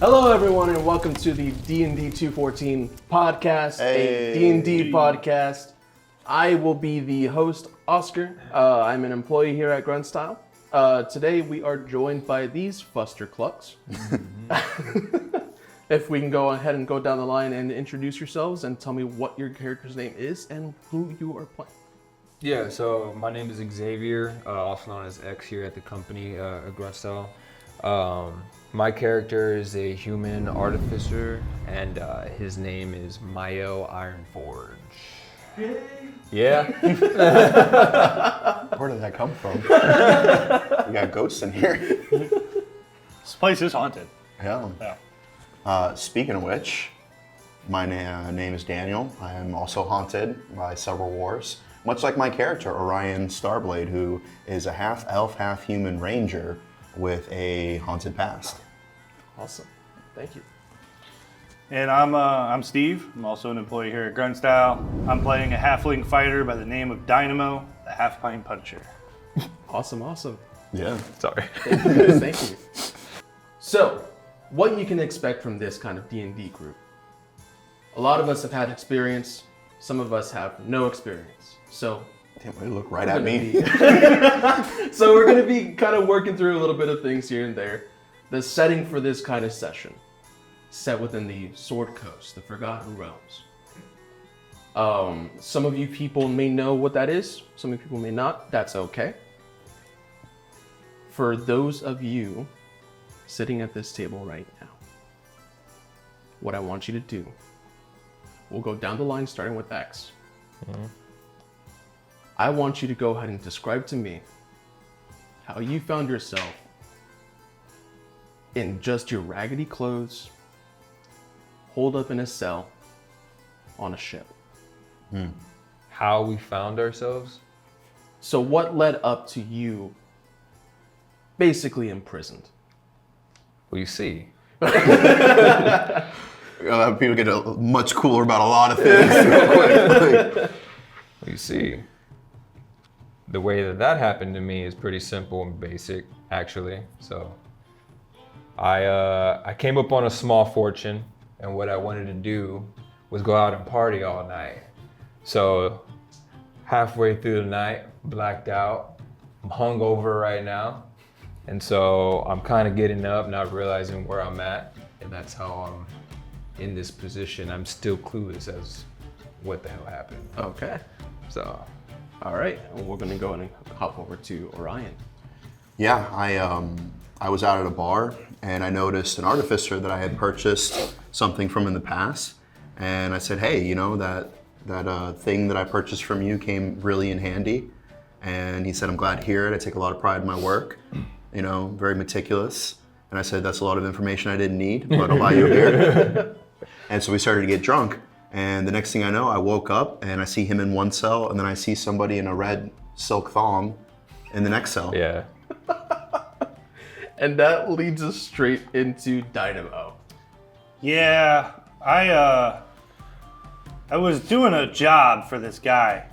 Hello, everyone, and welcome to the D&D214 podcast, a D&D podcast. I will be the host, Oscar. I'm an employee here at Grunstyle. Today, we are joined by these fusterclucks. If we can go ahead and go down the line and introduce yourselves and tell me what your character's name is and who you are playing. Yeah, so my name is Xavier, also known as X here at the company, at Grunstyle. My character is a human artificer, and his name is Mayo Ironforge. Yeah. Where did that come from? We got ghosts in here. This place is haunted. Yeah. Speaking of which, my name is Daniel. I am also haunted by several wars, much like my character, Orion Starblade, who is a half-elf, half-human ranger with a haunted past. Awesome. Thank you. And I'm Steve. I'm also an employee here at Grunstyle. I'm playing a halfling fighter by the name of Dynamo, the half-pint puncher. Awesome. Yeah. Sorry. Thank you, guys. Thank you. So, what you can expect from this kind of D&D group. A lot of us have had experience. Some of us have no experience. So, Damn, way to look right at me. So we're going to be kind of working through a little bit of things here and there. The setting for this kind of session, set within the Sword Coast, the Forgotten Realms. Some of you people may know what that is. Some of you people may not. That's okay. For those of you sitting at this table right now, what I want you to do, we'll go down the line starting with X. Mm-hmm. I want you to go ahead and describe to me how you found yourself in just your raggedy clothes, holed up in a cell on a ship. How we found ourselves? So what led up to you basically imprisoned? Well, you see. People get much cooler about a lot of things real quick. Well, you see. The way that happened to me is pretty simple and basic, actually. So, I came up on a small fortune, and what I wanted to do was go out and party all night. So, halfway through the night, blacked out. I'm hungover right now, and so I'm kind of getting up, not realizing where I'm at, and that's how I'm in this position. I'm still clueless as what the hell happened. Okay. So. All right, and we're gonna go and hop over to Orion. Yeah, I was out at a bar and I noticed an artificer that I had purchased something from in the past, and I said, hey, you know, that thing that I purchased from you came really in handy. And he said, I'm glad to hear it. I take a lot of pride in my work, you know, very meticulous. And I said, that's a lot of information I didn't need, but I'll buy you a beer. And so we started to get drunk. And the next thing I know, I woke up and I see him in one cell, and then I see somebody in a red silk thong in the next cell. Yeah. And that leads us straight into Dynamo. Yeah, I was doing a job for this guy,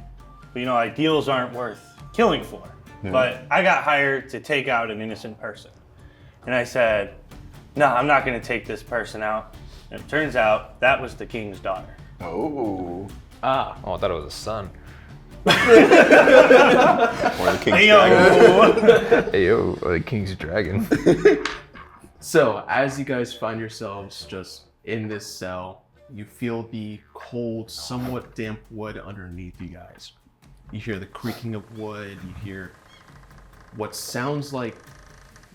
but you know, ideals aren't worth killing for. Yeah. But I got hired to take out an innocent person. And I said, no, I'm not gonna take this person out. And it turns out that was the king's daughter. Oh. Ah. Oh, I thought it was a son. Or the king's dragon. Hey, yo, the king's dragon. So as you guys find yourselves just in this cell, you feel the cold, somewhat damp wood underneath you guys. You hear the creaking of wood, you hear what sounds like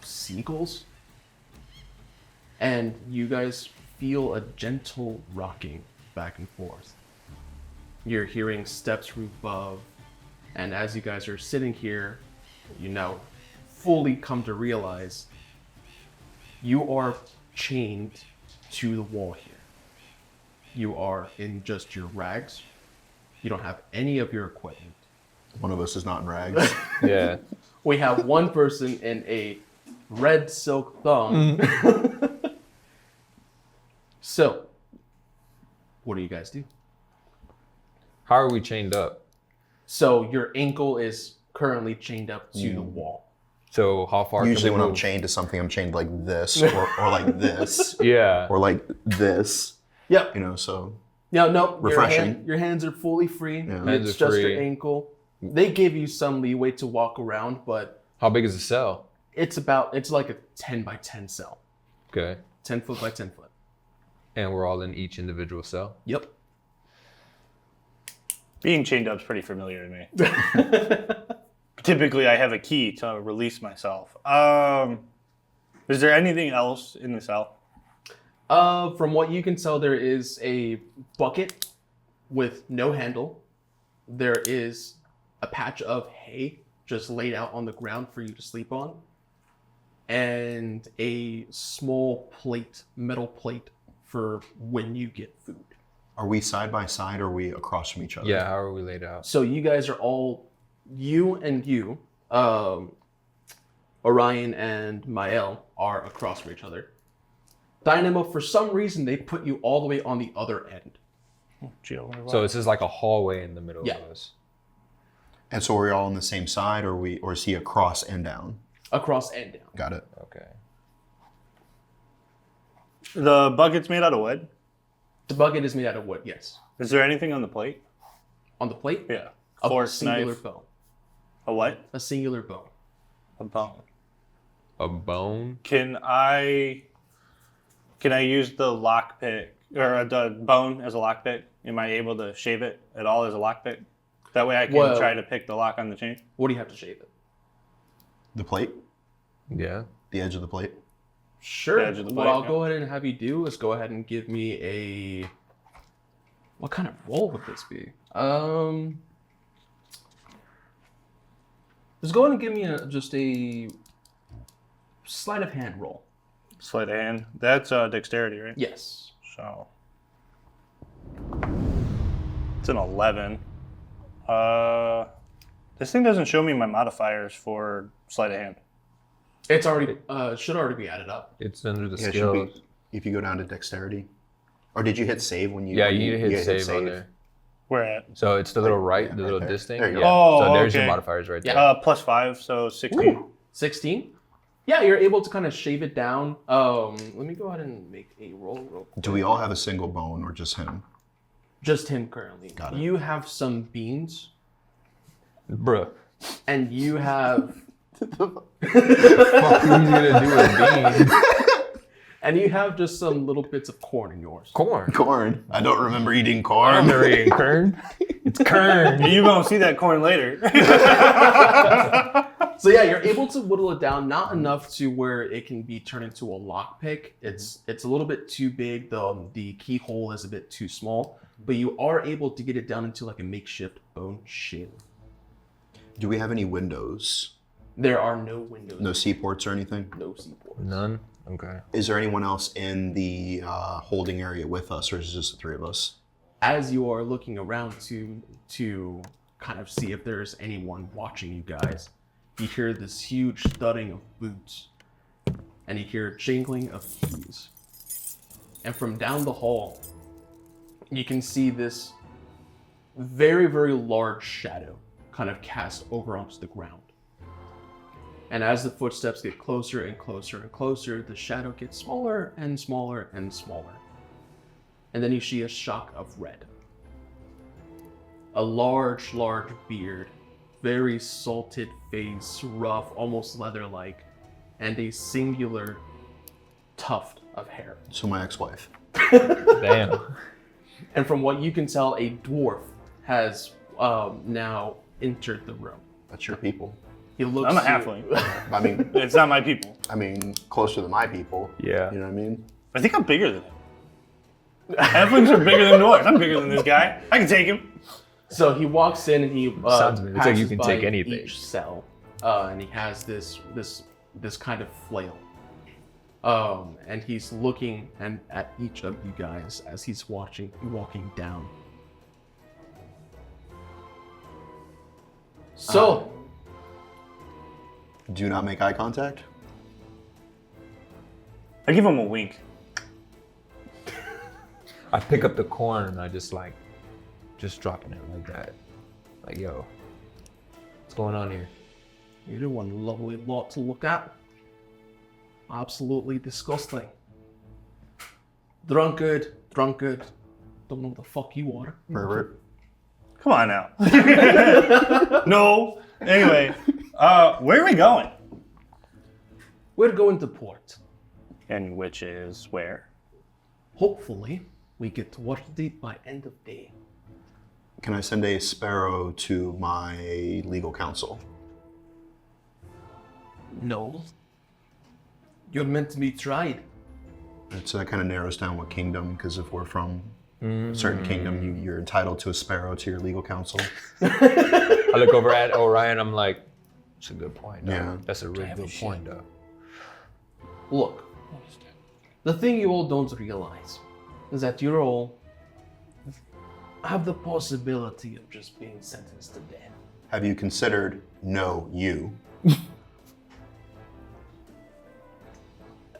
seagulls, and you guys feel a gentle rocking back and forth. You're hearing steps from above, and as you guys are sitting here, you now fully come to realize you are chained to the wall here. You are in just your rags. You don't have any of your equipment. One of us is not in rags. Yeah. We have one person in a red silk thong. So, what do you guys do? How are we chained up? So your ankle is currently chained up to the wall. So how far? Usually can when we I'm move? chained to something, I'm chained like this or like this Yeah. or like this. Yep. You know, so No. Refreshing. Your hands are fully free. Yeah. Hands It's are just your free. ankle. They give you some leeway to walk around, but How big is the cell? it's like a 10 by 10 cell. Okay. 10 foot by 10 foot. And we're all in each individual cell. Yep. Being chained up is pretty familiar to me. Typically, I have a key to release myself. Is there anything else in the cell? From what you can tell, there is a bucket with no handle. There is a patch of hay just laid out on the ground for you to sleep on. And a small plate, metal plate, for when you get food. are we side by side or are we across from each other? Yeah. How are we laid out? So you guys are all, you, Orion and Mael are across from each other. Dynamo, for some reason, they put you all the way on the other end. So this is like a hallway in the middle Yeah. of us. And so we're all on the same side or is he across and down? Across and down. Got it. Okay. The bucket's made out of wood. The bucket is made out of wood, yes. Is there anything on the plate? On the plate, Yeah. a Fork, singular knife. bone. A what? A singular bone. A bone. A bone? Can I use the lockpick or the bone as a lockpick? Am I able to shave it at all as a lockpick? That way I can Well- try to pick the lock on the chain. What do you have to shave it? The plate? Yeah. The edge of the plate? Sure. The edge of the What plate, I'll yeah. go ahead and have you do is go ahead and give me a. What kind of roll would this be? Just go ahead and give me just a sleight of hand roll. Sleight of hand. That's dexterity, right? Yes. So it's an 11. This thing doesn't show me my modifiers for sleight of hand. It's already should already be added up. It's under the Yeah, it should skills. be, if you go down to dexterity. Or did you hit save when you Yeah, when you need to hit hit save on there. Where at? So it's the little right, yeah, the right little there. this thing. There you Yeah. go. So there's okay. your modifiers right there. Yeah. Plus 5, so 16. 16. Yeah, you're able to kind of shave it down. Let me go ahead and make a roll real quick. Do we all have a single bone or just him? Just him currently. Got it. You have some beans, Bruh. and you have What are you gonna do with beans? and you have just some little bits of corn in yours. Corn. Corn. I don't remember eating I'm corn. never eating kern. It's kern. You're going to see that corn later. So yeah, you're able to whittle it down, not enough to where it can be turned into a lockpick. It's a little bit too big. The keyhole is a bit too small, but you are able to get it down into like a makeshift bone shell. Do we have any windows? There are no windows, No seaports or anything? no seaports. None. Okay. Is there anyone else in the holding area with us, or is it just the three of us? As you are looking around to kind of see if there's anyone watching you guys, you hear this huge thudding of boots, and you hear jingling of keys. And from down the hall, you can see this very, very large shadow kind of cast over onto the ground. And as the footsteps get closer and closer and closer, the shadow gets smaller and smaller and smaller. And then you see a shock of red. A large, large beard, very salted face, rough, almost leather-like, and a singular tuft of hair. So my ex-wife. Damn. And from what you can tell, a dwarf has now entered the room. That's your people. He looks I'm a to- halfling. I mean, It's not my people. closer than my people. Yeah. You know what I mean? I think I'm bigger than him. Halflings are bigger than dwarves. I'm bigger than this guy. I can take him. So he walks in and he Sounds to me, it's like you passes can by take anything. each cell, and he has this kind of flail, and he's looking at each of you guys as he's walking down. So Do not make eye contact. I give him a wink. I pick up the corn and I just dropping it like that. Like, yo, what's going on here? You're one lovely lot to look at. Absolutely disgusting. Drunkard. Don't know what the fuck you are. Pervert. Come on now. No. Anyway, where are we going? We're going to port. And which is where? Hopefully, we get to Waterdeep by end of day. Can I send a sparrow to my legal counsel? No. You're meant to be tried. So that kind of narrows down what kingdom, because if we're from a certain kingdom, you're entitled to a sparrow to your legal counsel. I look over at Orion. I'm like, that's a good point. Though. Yeah. That's a really good point, though. Look, the thing you all don't realize is that you all have the possibility of just being sentenced to death. Have you considered no you?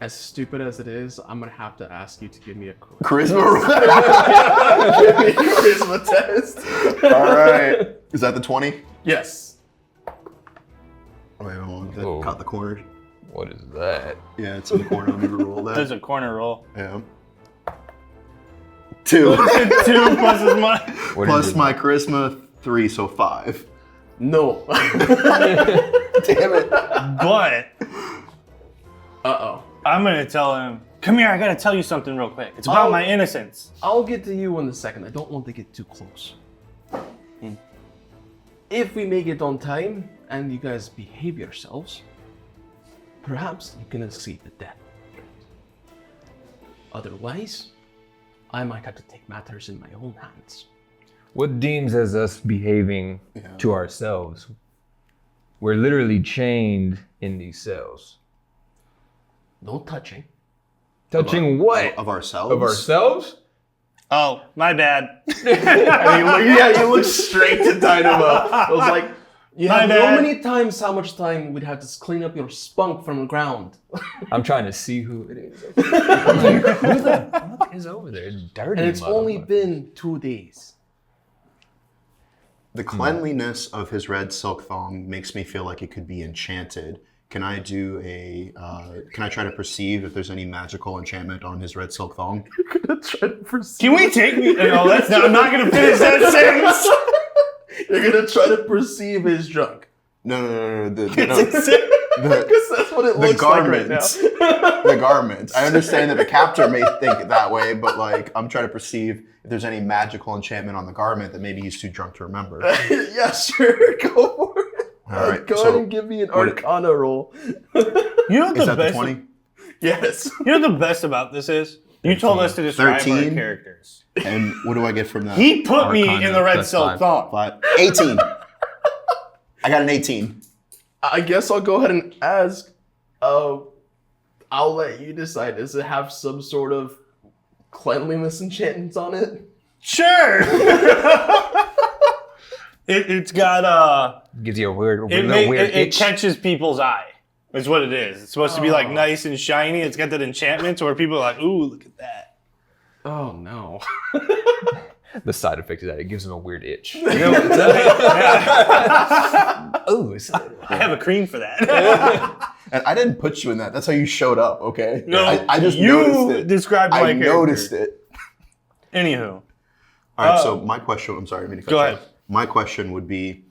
As stupid as it is, I'm gonna have to ask you to give me a Charisma roll. charisma test. All right. Is that the 20? Yes. Wait, hold on. Whoa. Cut the corner. What is that? Yeah, it's in the corner. Let me roll that. There's a corner roll. Yeah. 2. 2 plus his money. What Plus is it? my charisma, 3, so 5. No. Damn it. But Uh-oh. I'm gonna tell him, come here, I gotta tell you something real quick. It's about Oh. my innocence. I'll get to you in a second. I don't want to get too close. If we make it on time and you guys behave yourselves, perhaps you can escape the death. Otherwise, I might have to take matters in my own hands. What deems as us behaving to ourselves? We're literally chained in these cells. No touching. Touching what? Of ourselves? Of ourselves? Oh, my bad. You look straight to Dynamo. I was like, you My have bad. so many times how much time we'd have to clean up your spunk from the ground. I'm trying to see who it is. I'm like, who the fuck is over there? It's dirty. And it's only motherfucker. been 2 days. The cleanliness of his red silk thong makes me feel like it could be enchanted. Can I do a, can I try to perceive if there's any magical enchantment on his red silk thong? Can we take me? No, that's not, I'm not gonna finish that sentence. You're gonna try to perceive his junk. No. Because that's what it The looks like right now. garments. The garments. I understand that the captor may think it that way, but like, I'm trying to perceive if there's any magical enchantment on the garment that maybe he's too drunk to remember. Yeah, sure. Go for it. All right, Go so ahead and give me an Arcana roll. You know what Is the that the best? 20? Yes. You know what the best about this is? You told us to describe our 13. characters. And what do I get from that? He put me Arcana, in the red plus silk 5. thong. 18. I got an 18. I guess I'll go ahead and ask. I'll let you decide. Does it have some sort of cleanliness enchantments on it? Sure. It's got Gives you a weird, it weird itch. catches people's eye. Is what it is. It's supposed to be like nice and shiny. It's got that enchantment where people are like, "Ooh, look at that." Oh no. The side effect is that it gives him a weird itch. Yeah. Oh, I have a cream for that. And I didn't put you in that. That's how you showed up, okay? No, I just you noticed it. described my I character. noticed it. Anywho, All right, so my question, I'm sorry, I didn't mean to cut Go you ahead. off. My question would be,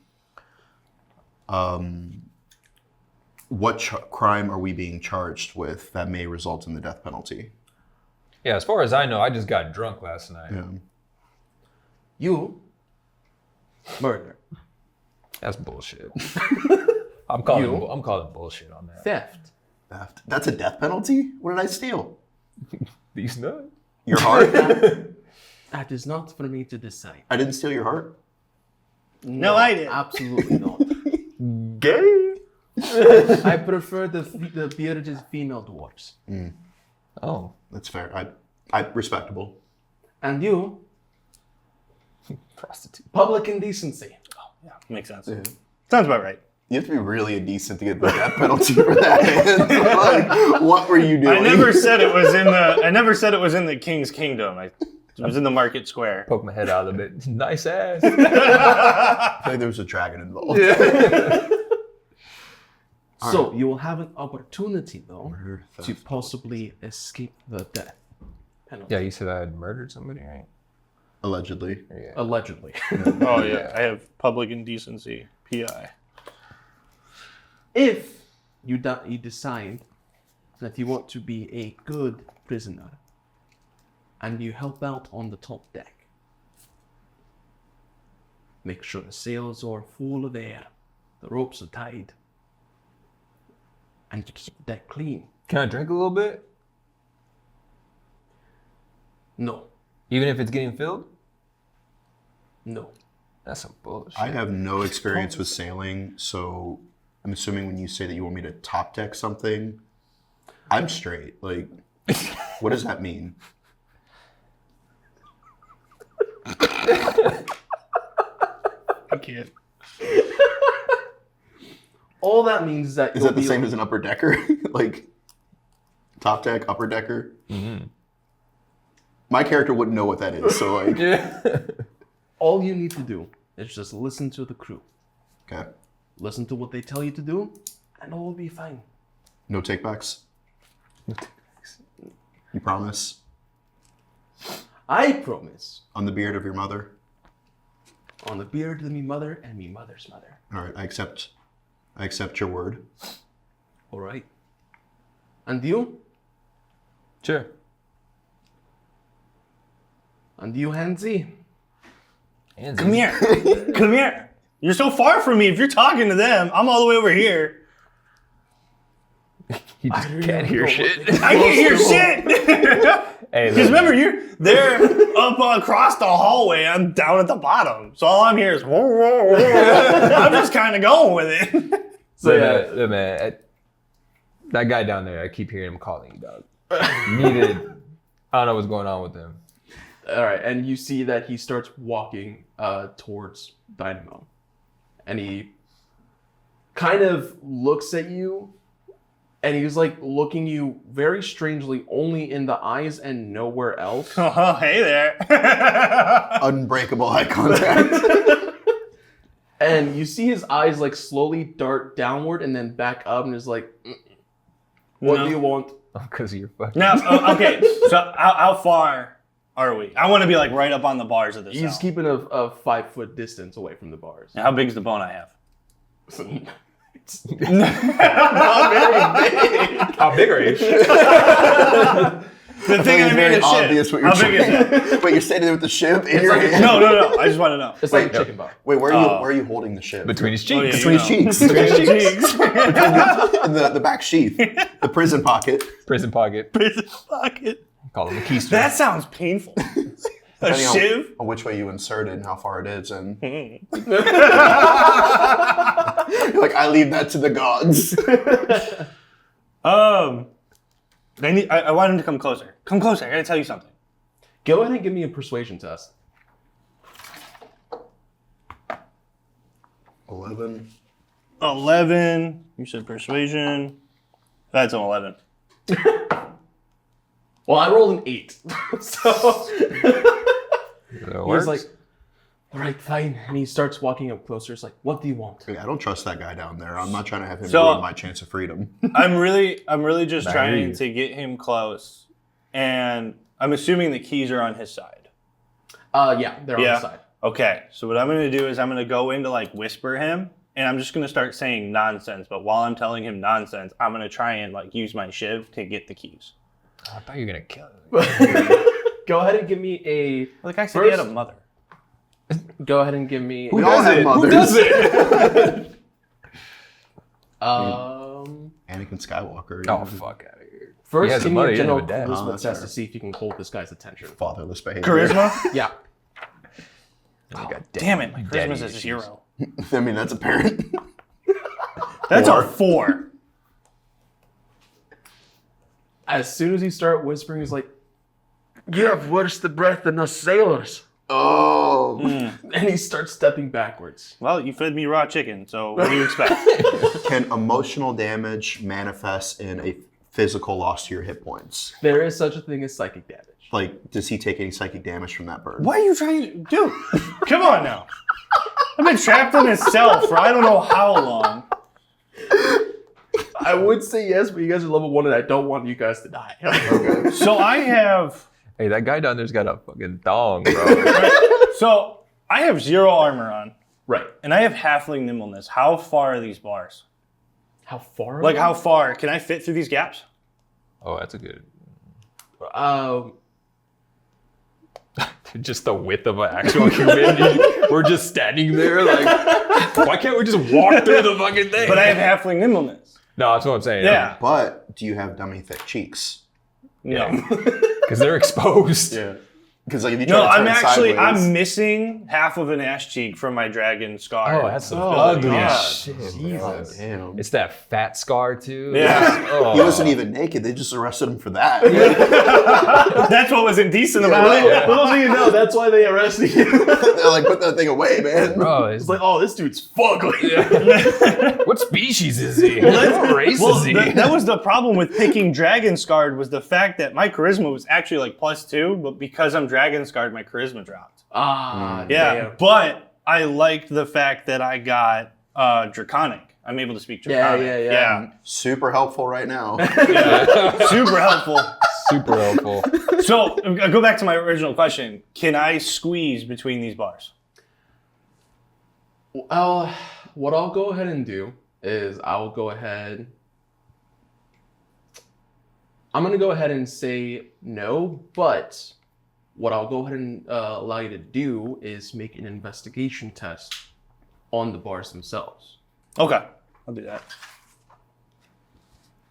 what crime are we being charged with that may result in the death penalty? Yeah, as far as I know, I just got drunk last night. Yeah. You murder, That's bullshit. I'm calling bullshit on that. theft. Theft. That's a death penalty? What did I steal? These nuts. Your heart? That is not for me to decide. I didn't steal your heart? No, I did. Absolutely not. Gay? I prefer the bearded female dwarfs. Oh, That's fair. I respectable. And you, prostitute. public indecency. yeah, makes sense. Yeah. Sounds about right. You have to be really indecent to get the death penalty for that. Like, what were you doing? I never said it was in the. I never said it was in the King's Kingdom. It was in the Market Square. Poke my head out of it. Nice ass. I feel like there was a dragon involved. So you will have an opportunity, though, Murder, to theft. possibly escape the death penalty. Yeah, you said I had murdered somebody, right? Allegedly. Yeah. Allegedly. Oh yeah, I have public indecency, PI. If you decide that you want to be a good prisoner and you help out on the top deck, make sure the sails are full of air, the ropes are tied, and you keep the deck clean. Can I drink a little bit? No, Even if it's getting filled? no. That's some bullshit. I have no experience with sailing, so I'm assuming when you say that you want me to top deck something, I'm straight. Like, what does that mean? I can't. All that means is that Is that the same as an upper decker? Like, top deck, upper decker? Mm-hmm. My character wouldn't know what that is, so like, Yeah. all you need to do is just listen to the crew. okay. Listen to what they tell you to do, and all will be fine. No takebacks? You promise? I promise. On the beard of your mother? On the beard of me mother and me mother's mother. All right, I accept your word. All right. And you? Sure. And you, Hansi? Come here. Come here. You're so far from me. If you're talking to them, I'm all the way over here. You just can't hear shit. I can't hear shit. Hey, Because look, remember, they're up across the hallway. I'm down at the bottom. So all I'm hearing is, whoa, whoa, whoa. I'm just kind of going with it. So look, man, that guy down there, I keep hearing him calling you, dog. Needed. I don't know what's going on with him. All right, and you see that he starts walking towards Dynamo. And he kind of looks at you, and he's like looking you very strangely only in the eyes and nowhere else. Oh, hey there. Unbreakable eye contact. And you see his eyes like slowly dart downward and then back up and is like, what No. do you want? Because you're fucking. Now, okay, so how far are we? I want to be like right up on the bars of the He's cell. keeping a 5-foot distance away from the bars. Now, how big's the bone I have? It's not very big. How big are you? The thing I It's made very is obvious shit. what you're How big is it? saying. But you're standing there with the ship in your like- hand. No. I just want to know. It's like a chicken bar. Wait, where are you holding the ship? Between his Oh, yeah, cheeks. you Between know. his cheeks. Between the cheeks. In the back sheath. The prison pocket. Prison pocket. Prison pocket. Call him a keister. That sounds painful. A Depending shiv? on which way you insert it and how far it is. And you're like, I leave that to the gods. I want him to come closer. Come closer. I gotta tell you something. Go ahead and give me a persuasion test. 11. 11. You said persuasion. That's an 11. Well, I rolled an 8. So he's like, all right, fine. And he starts walking up closer. It's like, what do you want? I don't trust that guy down there. I'm not trying to have him So- ruin my chance of freedom. I'm really just I trying hear you. to get him close. And I'm assuming the keys are on his side. Yeah, they're on Yeah. the side. Okay, so what I'm going to do is I'm going to go in to like whisper him, and I'm just going to start saying nonsense. But while I'm telling him nonsense, I'm going to try and like use my shiv to get the keys. I thought you were gonna kill him. Go ahead and give me a. Well, the guy said he had a First- mother. Go ahead and give me. We all have mothers. Anakin Skywalker. Oh, fuck out of here. First, He has a give me mother, a he doesn't general have a dad. charisma Oh, that's test fair. to see if you can hold this guy's attention. Fatherless behavior. Charisma? Yeah. Damn it, my daddy charisma's a issues. 0. I mean, that's apparent. That's Four. a 4. As soon as you start whispering, he's like, "You have worse the breath than us sailors." Oh. And he starts stepping backwards. Well, you fed me raw chicken, so what do you expect? Can emotional damage manifest in a physical loss to your hit points? There is such a thing as psychic damage. Like, does he take any psychic damage from that bird? What are you trying to do? Come on now. I've been trapped in this cell for I don't know how long. I would say yes, but you guys are level 1 and I don't want you guys to die. Okay. So I have Hey, that guy down there's got a fucking thong, bro. so I have 0 armor on, Right. and I have halfling nimbleness. How far are these bars? How far? Like how far can I fit through these gaps? Oh, that's a good. Just the width of an actual human. We're just standing there like, why can't we just walk through the fucking thing? But I have halfling nimbleness. No, that's what I'm saying. Yeah. But do you have dummy thick cheeks? No. Because they're exposed. Yeah. Because like if you try No, to turn sideways, I'm missing half of an ass cheek from my dragon scar. Oh, that's some Oh, ugly God. shit. Oh, damn. It's that fat scar too. Yeah. Oh. He wasn't even naked. They just arrested him for that. That's what was indecent about it. Yeah. Little do you know, that's why they arrested you. They're like, put that thing away, man. Bro, It's like, oh, this dude's fugly. what species is he? What race Well, is he? that was the problem with picking dragon scarred was the fact that my charisma was actually like +2, but because I'm dragon scarred, my charisma dropped. Ah, Yeah, damn. but I liked the fact that I got draconic. I'm able to speak draconic. yeah. Super helpful right now. Super helpful. Super helpful. So, go back to my original question. Can I squeeze between these bars? Well, what I'll go ahead and do is I'm going to go ahead and say no, but what I'll go ahead and allow you to do is make an investigation test on the bars themselves. Okay, I'll do that.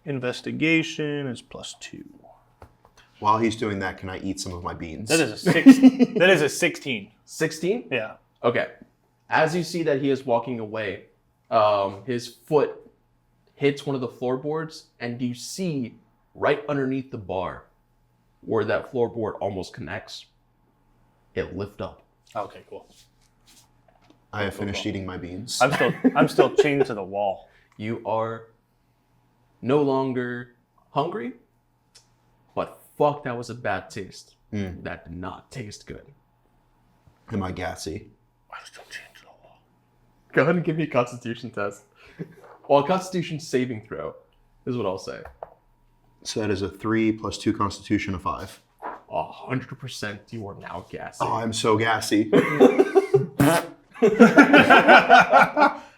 Investigation is +2. While he's doing that, can I eat some of my beans? That is a 16. 16? Yeah. Okay. As you see that he is walking away, his foot hits one of the floorboards, and you see right underneath the bar where that floorboard almost connects, it lift up. Okay, cool. I have finished eating my beans. I'm still chained to the wall. You are no longer hungry, but fuck, that was a bad taste. That did not taste good. Am I gassy? I'm still chained to the wall. Go ahead and give me a constitution test. Well, a constitution saving throw is what I'll say. So that is a 3 + 2 Constitution, a 5. 100% you are now gassy. Oh, I'm so gassy.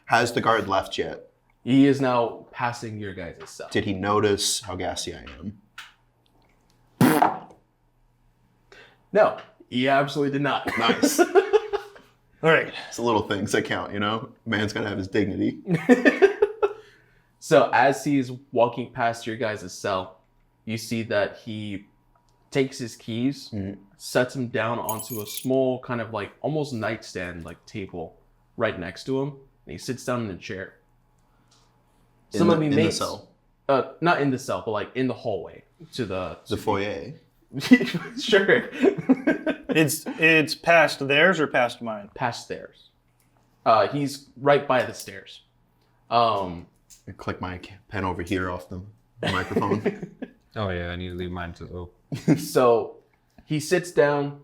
Has the guard left yet? He is now passing your guys' cell. Did he notice how gassy I am? No, he absolutely did not. Nice. All right. It's the little things that count, you know? Man's gotta have his dignity. So as he's walking past your guys' cell, you see that he takes his keys, sets them down onto a small kind of like almost nightstand like table right next to him, and he sits down in a chair. In the cell. Not in the cell, but like in the hallway to the foyer. Sure. It's past theirs or past mine? Past stairs. He's right by the stairs. I click my pen over here off the microphone. Oh yeah, I need to leave mine to. So he sits down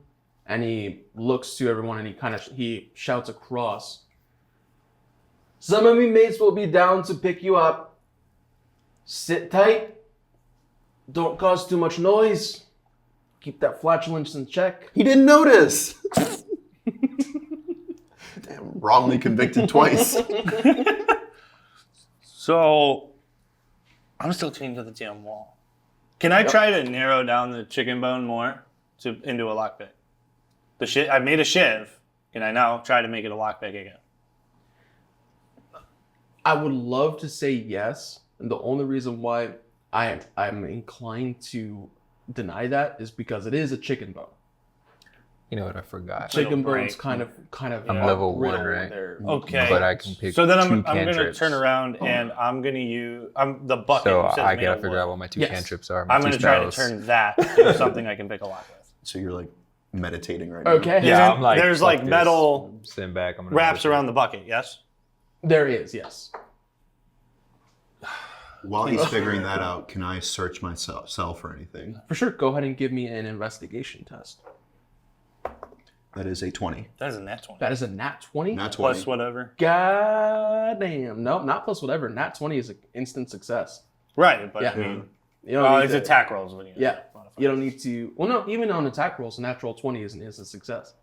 and he looks to everyone and he shouts across. Some of me mates will be down to pick you up. Sit tight. Don't cause too much noise. Keep that flatulence in check. He didn't notice. Damn, wrongly convicted twice. So, I'm still chained to the damn wall. Can I try to narrow down the chicken bone more into a lockpick? I made a shiv. Can I now try to make it a lockpick again? I would love to say yes. And the only reason why I'm inclined to deny that is because it is a chicken bone. You know what? I forgot. Chicken Little bones break. kind of I'm level 1, brittle when right? they're- Okay. But I can pick. So then I'm two going to cantrips. turn around and I'm going to use the bucket. So says I made gotta of figure wood. out what my 2 Yes. cantrips are. I'm going to try to turn that into something I can pick a lock with. So you're like meditating right now. Okay. Yeah, Isn't- I'm like. there's fuck like this. metal I'm sitting back. I'm gonna wraps listen. around the bucket, yes? There is, yes. While he's figuring that out, can I search myself for anything? For sure. Go ahead and give me an investigation test. That is a 20. That is a nat 20. That is a nat 20? Not 20. Plus whatever. God damn. No, not plus whatever. Nat 20 is an instant success. Right, but Yeah. I mean, You don't need it's to- attack rolls when you Yeah. modify. You don't need to. Well, no, even on attack rolls, a natural 20 is a success.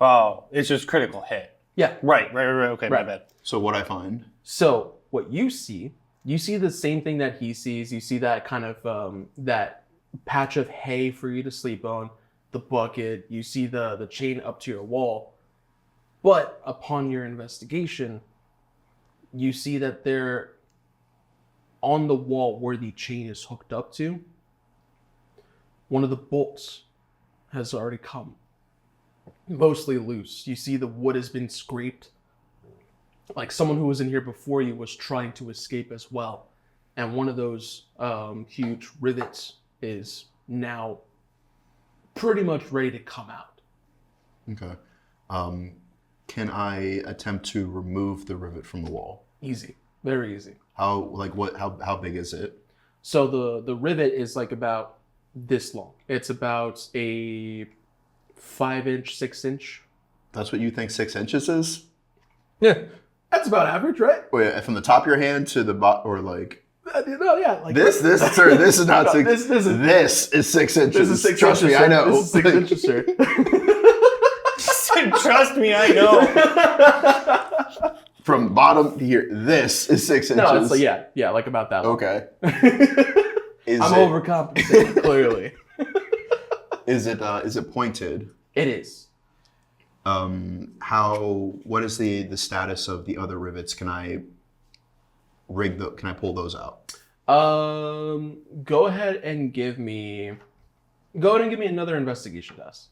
Oh, it's just critical hit. Yeah. Right. Okay, my Right. bad. So what I find? So what you see the same thing that he sees. You see that kind of that patch of hay for you to sleep on, the bucket. You see the chain up to your wall. But upon your investigation, you see that there, on the wall where the chain is hooked up to, one of the bolts has already come. Mostly loose. You see the wood has been scraped. Like someone who was in here before you was trying to escape as well. And one of those huge rivets is now pretty much ready to come out. Okay. Can I attempt to remove the rivet from the wall? Easy. Very easy. How big is it? So the rivet is like about this long. It's about a 5-inch, 6-inch. That's what you think 6 inches is? Yeah. That's about average, right? Wait, from the top of your hand to the bottom, or like No, yeah. Like this, sir, this is not No, 6. this is 6 inches. This is 6 Trust inches. me, I sir. know. This is 6 inches, sir. Trust me, I know. From bottom to here, this is 6 inches. No, it's like, yeah, like about that long. Okay. I'm Is overcompensating, clearly. it pointed? It is. What is the status of the other rivets? Can I pull those out? Go ahead and give me another investigation test.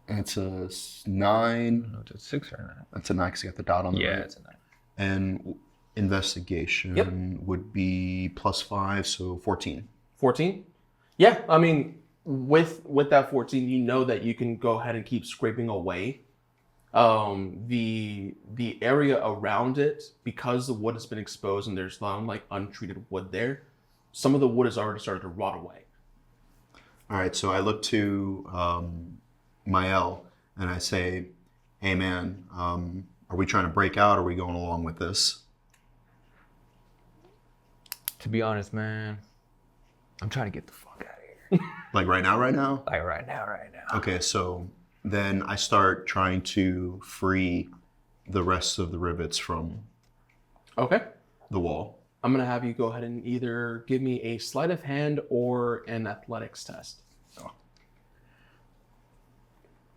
It's a 9. No, it's a 6 or 9. That's a 9 because you got the dot on the right. It's a 9. And investigation would be +5, so 14. 14? Yeah, I mean, with that 14, you know that you can go ahead and keep scraping away. The area around it, because the wood has been exposed and there's some like untreated wood there, some of the wood has already started to rot away. All right, so I look to Mael and I say, "Hey man, are we trying to break out? Or are we going along with this?" To be honest, man, I'm trying to get the fuck out of here. Like right now? Like right now. Okay, so then I start trying to free the rest of the rivets from Okay. the wall. I'm going to have you go ahead and either give me a sleight of hand or an athletics test.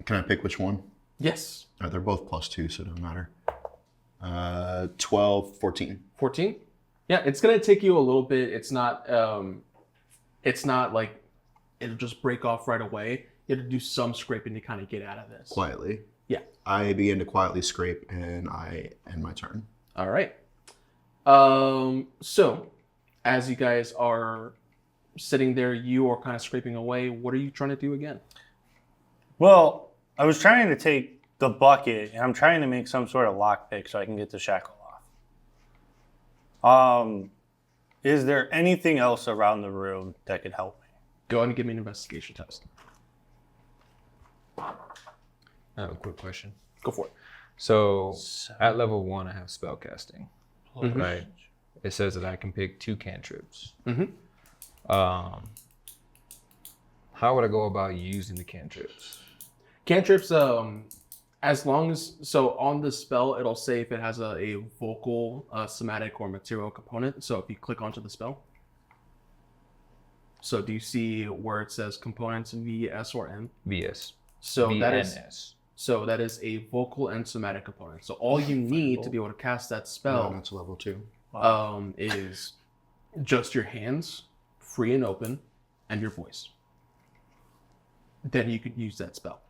Can I pick which one? Yes. They're both +2, so it doesn't matter. 12, 14. 14? Yeah, it's going to take you a little bit. It's not like it'll just break off right away. You have to do some scraping to kind of get out of this. Quietly. Yeah. I begin to quietly scrape, and I end my turn. All right. So as you guys are sitting there, you are kind of scraping away. What are you trying to do again? Well, I was trying to take the bucket, and I'm trying to make some sort of lockpick so I can get the shackle off. Is there anything else around the room that could help me? Go ahead and give me an investigation test. I have a quick question. Go for it. So at level 1, I have spellcasting, Mhm. right? It says that I can pick 2 cantrips. Mhm. How would I go about using the cantrips? Cantrips, as long as, so on the spell, it'll say if it has a vocal, somatic, or material component. So if you click onto the spell. So do you see where it says components V, S, or M? VS. So VNS. that is a vocal and somatic component. So all you need to be able to cast that spell No, that's level 2. is just your hands, free and open, and your voice. Then you could use that spell.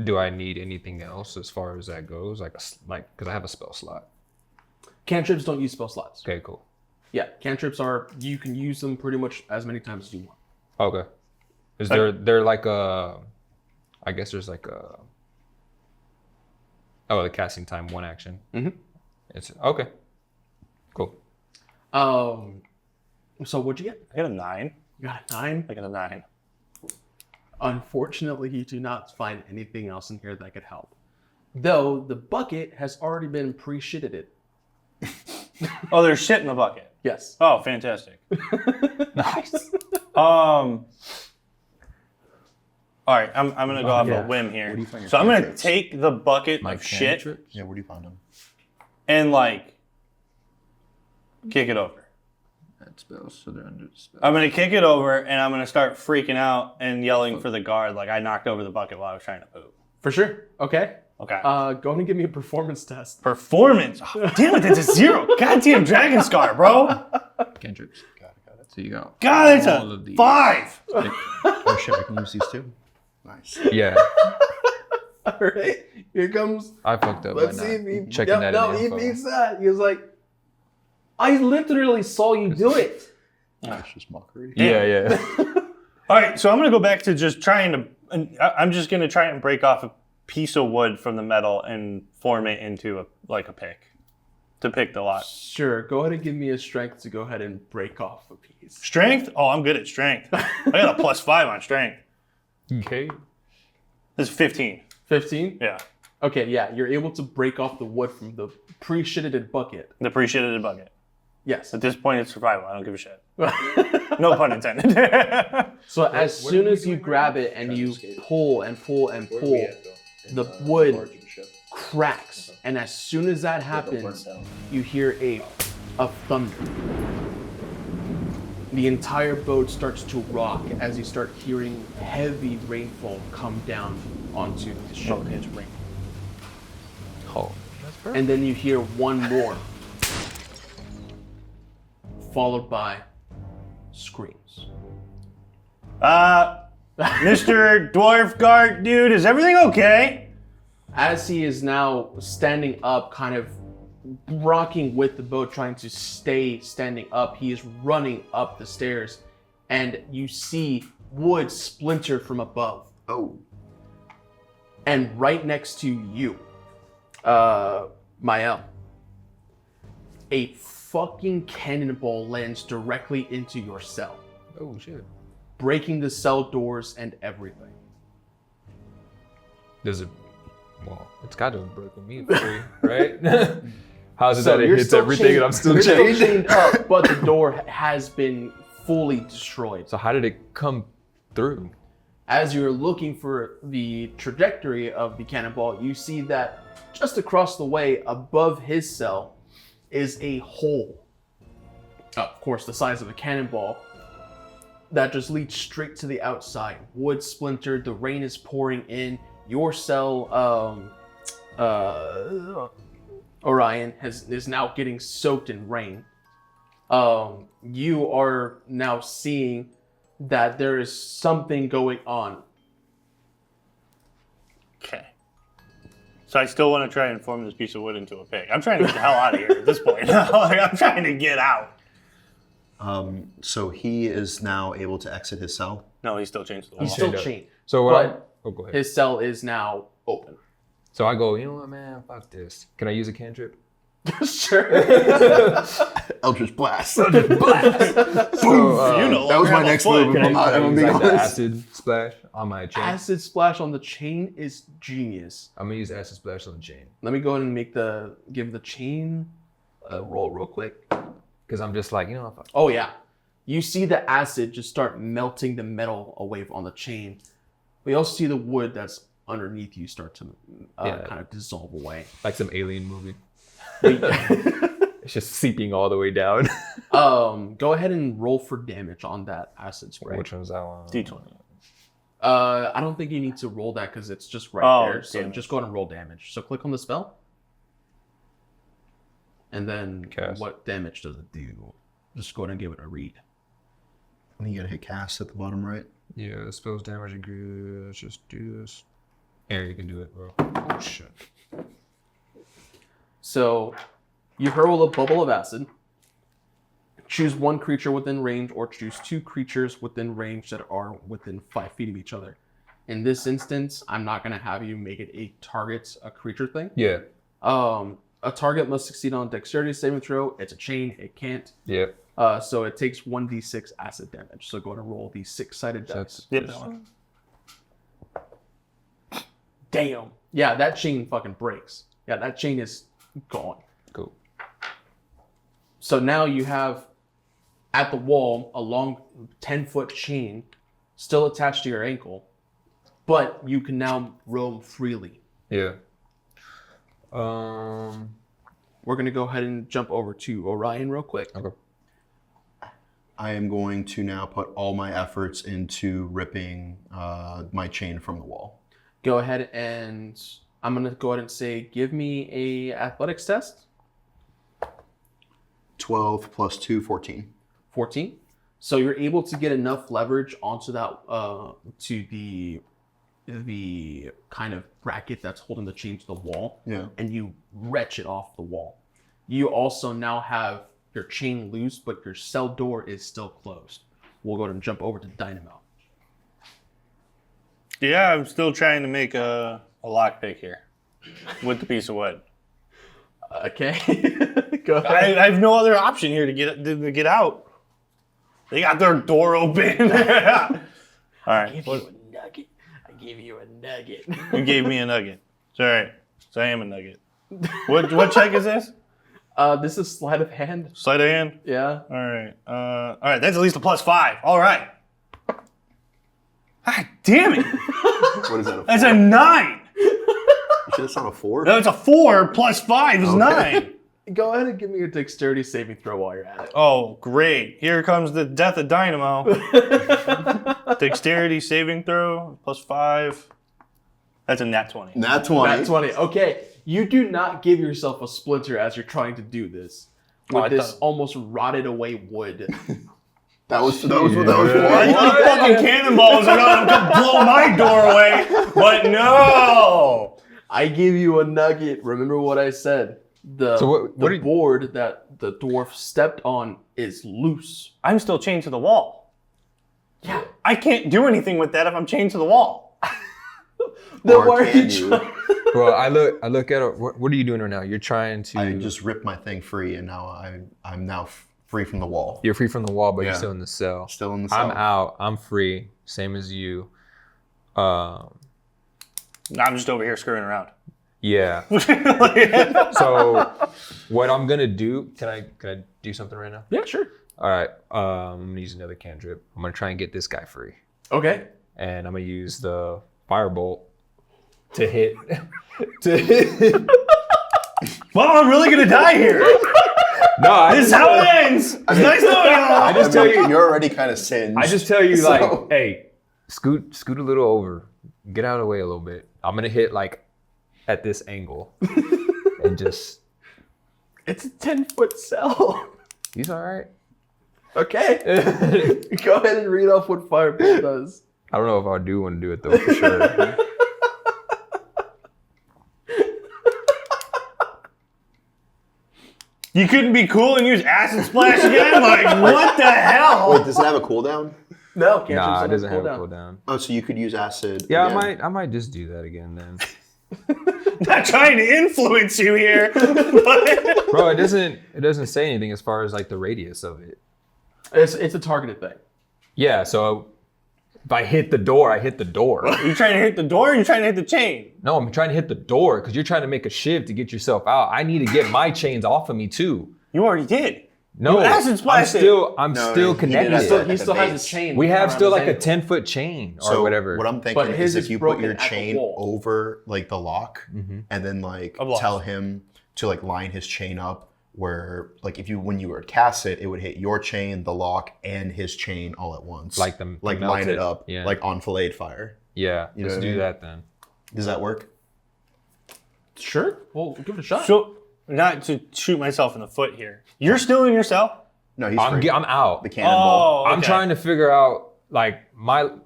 Do I need anything else as far as that goes? Because I have a spell slot. Cantrips don't use spell slots. Okay, cool. Yeah, cantrips you can use them pretty much as many times as you want. Okay. Is there like a, I guess there's like a, the casting time, 1 action. Mm-hmm. It's okay. Cool. So what'd you get? I got a 9. You got a 9? I got a 9. Unfortunately, you do not find anything else in here that could help. though the bucket has already been pre-shitted. Oh, there's shit in the bucket. Yes. Oh, fantastic. Nice. All right, I'm gonna go off yeah. a whim here. Where do you find your So I'm gonna cantrips? take the bucket My of shit cantrips? Yeah, where do you find them? and like kick it over. Add spells, so they're under the spell. I'm gonna kick it over and I'm gonna start freaking out and yelling for the guard like I knocked over the bucket while I was trying to poop. For sure. Okay. Okay. Go ahead and give me a performance test. Performance. Oh, damn it, that's a 0. Goddamn dragon scar, bro. Cantrips. Got it. So you got God, it's all a of these. 5. Oh shit, I can use these too. Nice. Yeah, All right. Here comes. I fucked up Let's by see not if he. checking that no, in he info. beats that. He was like, I literally saw you do it. That's just mockery. Yeah. All right, so I'm gonna go back to just trying to. I'm just gonna try and break off a piece of wood from the metal and form it into a pick, to pick the lock. Sure. Go ahead and give me a strength to go ahead and break off a piece. Strength? Oh, I'm good at strength. I got a +5 on strength. Okay. This is 15. 15. Yeah, Okay. Yeah. You're able to break off the wood from the pre-shitted bucket. the pre-shitted bucket. Yes. At this point, it's survival. I don't give a shit. No pun intended. So as soon as you grab it and you pull and pull and pull, the wood cracks. And as soon as that happens, you hear a thunder. The entire boat starts to rock as you start hearing heavy rainfall come down onto the ship. Oh, it's rain. Oh, that's perfect. And then you hear one more, followed by screams. Mr. Dwarf Guard dude, is everything okay? As he is now standing up, kind of rocking with the boat, trying to stay standing up, he is running up the stairs, and you see wood splinter from above. Oh. And right next to you, Mael, a fucking cannonball lands directly into your cell, Oh shit. breaking the cell doors and everything. Does it? Well, it's got to have broken me free, right? How's it So that it you're hits still everything chained- and I'm still you're chained? still chained up, but the door has been fully destroyed. So how did it come through? As you're looking for the trajectory of the cannonball, you see that just across the way above his cell is a hole. Of course, the size of a cannonball that just leads straight to the outside. Wood splintered, the rain is pouring in. Your cell, Orion, is now getting soaked in rain. You are now seeing that there is something going on. Okay. So I still want to try and form this piece of wood into a pig. I'm trying to get the hell out of here at this point. Like, I'm trying to get out. So he is now able to exit his cell. No, he's still chained to the wall. He's still Chained up. chained. So what? But Oh, go ahead. his cell is now open. So I go, you know what, man? Fuck this. Can I use a cantrip? Sure. Eldritch Blast. So, You know, That was my next move. Can I I'm use being like the honest. acid splash on my chain? Acid splash on the chain is genius. I'm gonna use acid splash on the chain Let me go ahead and give the chain a roll real quick. because I'm just like, you know, fuck. Oh yeah. You see the acid just start melting the metal away on the chain. We also see the wood that's underneath you start to kind of dissolve away. Like some alien movie. It's just seeping all the way down. Go ahead and roll for damage on that acid spray. Which one's that one? D20. I don't think you need to roll that because it's just right Oh, there. So damage. just go ahead and roll damage. So click on the spell. And then Cast. what damage does it do? Just go ahead and give it a read. And you gotta hit cast at the bottom right. Yeah, the spell's damage increase. Let's just do this. Here, you can do it, bro. Oh shit. So you hurl a bubble of acid. Choose one creature within range or choose two creatures within range that are within 5 feet of each other. In this instance, I'm not going to have you make it a creature thing. Yeah. A target must succeed on a dexterity saving throw. It's a chain. It can't. Yeah. So it takes 1d6 acid damage. So go ahead and roll the 6-sided dice. That's Yep, that one. Damn. Yeah, that chain fucking breaks. Yeah, that chain is gone. Cool. So now you have at the wall a long 10-foot chain still attached to your ankle, but you can now roam freely. Yeah. We're going to go ahead and jump over to Orion real quick. Okay. I am going to now put all my efforts into ripping my chain from the wall. Go ahead and I'm going to go ahead and say, give me a athletics test. 12 plus 2, 14. 14. So you're able to get enough leverage onto that, to the kind of bracket that's holding the chain to the wall. Yeah. And you wrench it off the wall. You also now have your chain loose, but your cell door is still closed. We'll go ahead and jump over to Dynamo. Yeah, I'm still trying to make a lockpick here with the piece of wood. Okay. Go ahead. I have no other option here to get out. They got their door open. All right. I gave you a nugget. You gave me a nugget. It's all right. So I am a nugget. What check is this? This is sleight of hand. Sleight of hand? Yeah. All right. All right. That's at least a +5. All right. God damn it. What is that? That's a 9. You sure that's not a 4? No, it's a 4 + 5 is 9. Go ahead and give me a dexterity saving throw while you're at it. Oh, great. Here comes the death of Dynamo. Dexterity saving throw, +5. That's a nat 20. Nat 20. Nat 20. Okay. You do not give yourself a splinter as you're trying to do this. With I this thought- almost rotted away wood. That was what that was. I think fucking cannonballs are gonna blow my door away, but no. I give you a nugget. Remember what I said. The board that the dwarf stepped on is loose. I'm still chained to the wall. Yeah. I can't do anything with that if I'm chained to the wall. Then Or why are can you you? trying? Well, I look at it. What are you doing right now? You're trying to. I just ripped my thing free, and now I'm now free from the wall. You're free from the wall, but you're Yeah. still in the cell. Still in the cell. I'm out. I'm free. Same as you. I'm just over here screwing around. Yeah. So what I'm gonna do? Can I do something right now? Yeah, sure. All right. I'm gonna use another cantrip. I'm gonna try and get this guy free, Okay. and I'm gonna use the firebolt to hit. Well, I'm really gonna die here. No, This is how it ends. It's nice knowing y'all. I just tell you, you're already kind of singed. I just tell you, So- like, hey, scoot a little over, get out of the way a little bit. I'm gonna hit like at this angle, and just. It's a 10-foot cell. He's all right. Okay. Go ahead and read off what Fireball does. I don't know if I do want to do it though, for sure. You couldn't be cool and use acid splash again? Like, what the hell? Wait, does it have a cooldown? No, can't Nah, it doesn't have a cooldown. Oh, so you could use acid. Yeah, again. I might just do that again then. Not trying to influence you here, but Bro, it doesn't say anything as far as like the radius of it. It's a targeted thing. Yeah, so if I hit the door, I hit the door. you trying to hit the door or you trying to hit the chain? No, I'm trying to hit the door because you're trying to make a shiv to get yourself out. I need to get my chains off of me too. You already did. No, You acid I'm splashed it. still No, still he did connected. acid. He still has base. his chain. We have around still his like a ankle. 10-foot chain or So whatever. what I'm thinking But his is is if you put broken your at the chain wall. over like the lock, and then like A block. tell him to like line his chain up where like if you when you were cast it, it would hit your chain, the lock, and his chain all at once. Like them- like melt line it it. up Yeah. like on filleted fire. Yeah, You know let's what I do mean? that then. Does that work? Sure. Well, give it a shot. So, not to shoot myself in the foot here. You're still in your cell? No, he's I'm free. out. The cannonball. Oh, I'm okay. trying to figure out like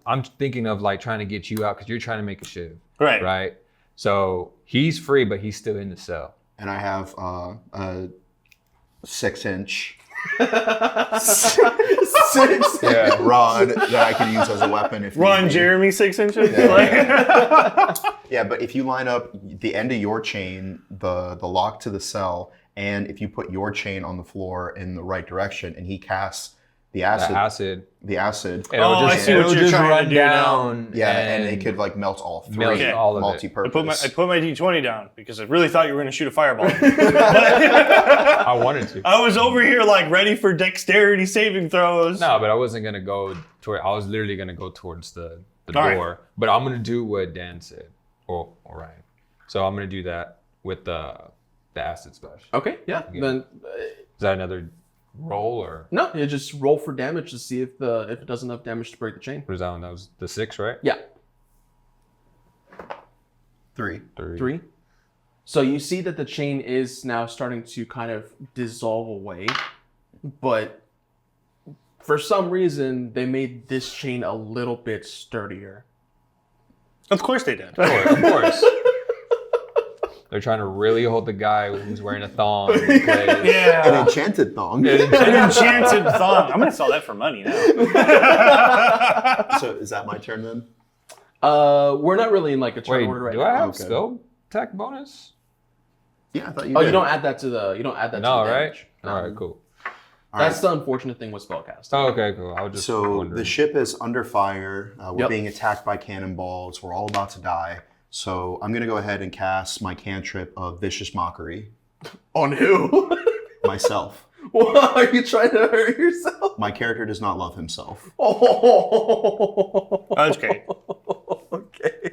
I'm thinking of like trying to get you out because you're trying to make a shiv, Right. right? So he's free, but he's still in the cell. And I have a 6-inch Yeah. rod that I could use as a weapon if Run, need be. Jeremy, 6 inches. Yeah, but if you line up the end of your chain, the lock to the cell, and if you put your chain on the floor in the right direction, and he casts The acid. The acid. The acid. I see what you're trying to do now. Yeah, and it could like melt all three. Melt all of it. Multi-purpose. I put my D20 down because I really thought you were going to shoot a fireball. I wanted to. I was over here like ready for dexterity saving throws. No, but I wasn't gonna go toward. I was literally gonna go towards the All door. right. But I'm gonna do what Dan said. Or Ryan. So I'm gonna do that with the acid splash. Okay, yeah. Yeah. Then Is that another roll or no, you just roll for damage to see if it does enough damage to break the chain. what is that one? That was the 6, right? Yeah, 3. 3. So you see that the chain is now starting to kind of dissolve away, but for some reason they made this chain a little bit sturdier. Of course they did. Of course. They're trying to really hold the guy who's wearing a thong in place. An Yeah. enchanted thong. An enchanted thong. I'm going to sell that for money now. So is that my turn then? We're not really in like a turn Wait, order right do now. I have Okay. spell attack bonus? Yeah, I thought you Oh, did. you don't add that to the. You don't add that No, to the right? damage. All right, cool. All That's right. the unfortunate thing with spellcasting. Oh, okay, cool. I was just So wondering. the ship is under fire. We're Yep. being attacked by cannonballs. We're all about to die. So I'm going to go ahead and cast my cantrip of Vicious Mockery. On who? Myself. What? Are you trying to hurt yourself? My character does not love himself. Oh. That's great. Okay.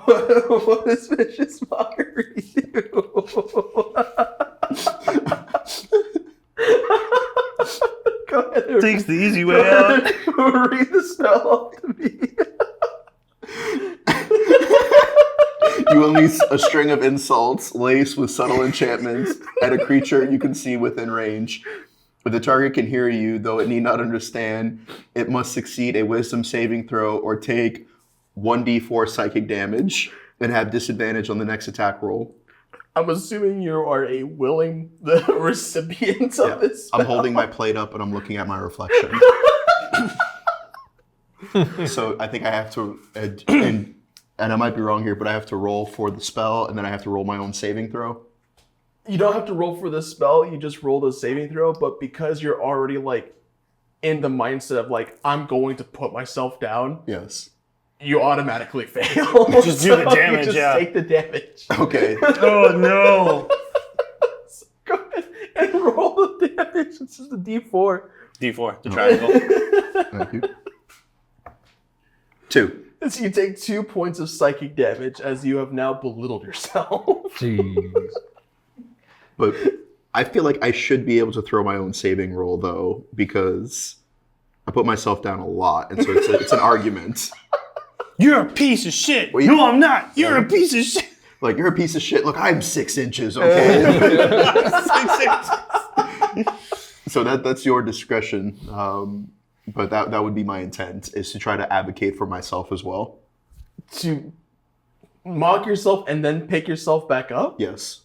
What does Vicious Mockery do? Go ahead and Takes the easy way out. read the spell off to me. You unleash a string of insults laced with subtle enchantments at a creature you can see within range. But the target can hear you, though it need not understand. It must succeed a wisdom saving throw or take 1d4 psychic damage and have disadvantage on the next attack roll. I'm assuming you are a willing recipient of this spell. I'm holding my plate up and I'm looking at my reflection. So I think I have to, and I might be wrong here, but I have to roll for the spell and then I have to roll my own saving throw. You don't have to roll for the spell, you just roll the saving throw, but because you're already like in the mindset of like, I'm going to put myself down, Yes. you automatically fail. Just do the So damage, you just yeah. take the damage. Okay. Oh, no. Go ahead and roll the damage. It's just a D4. D4, the triangle. Thank you. 2. So you take 2 points of psychic damage as you have now belittled yourself. Jeez. But I feel like I should be able to throw my own saving roll though, because I put myself down a lot, and so it's an argument. You're a piece of shit. Wait. No, I'm not. You're a piece of shit. Like, you're a piece of shit. Look, I'm 6 inches, okay? So that's your discretion. But that would be my intent, is to try to advocate for myself as well. To mock yourself and then pick yourself back up? Yes.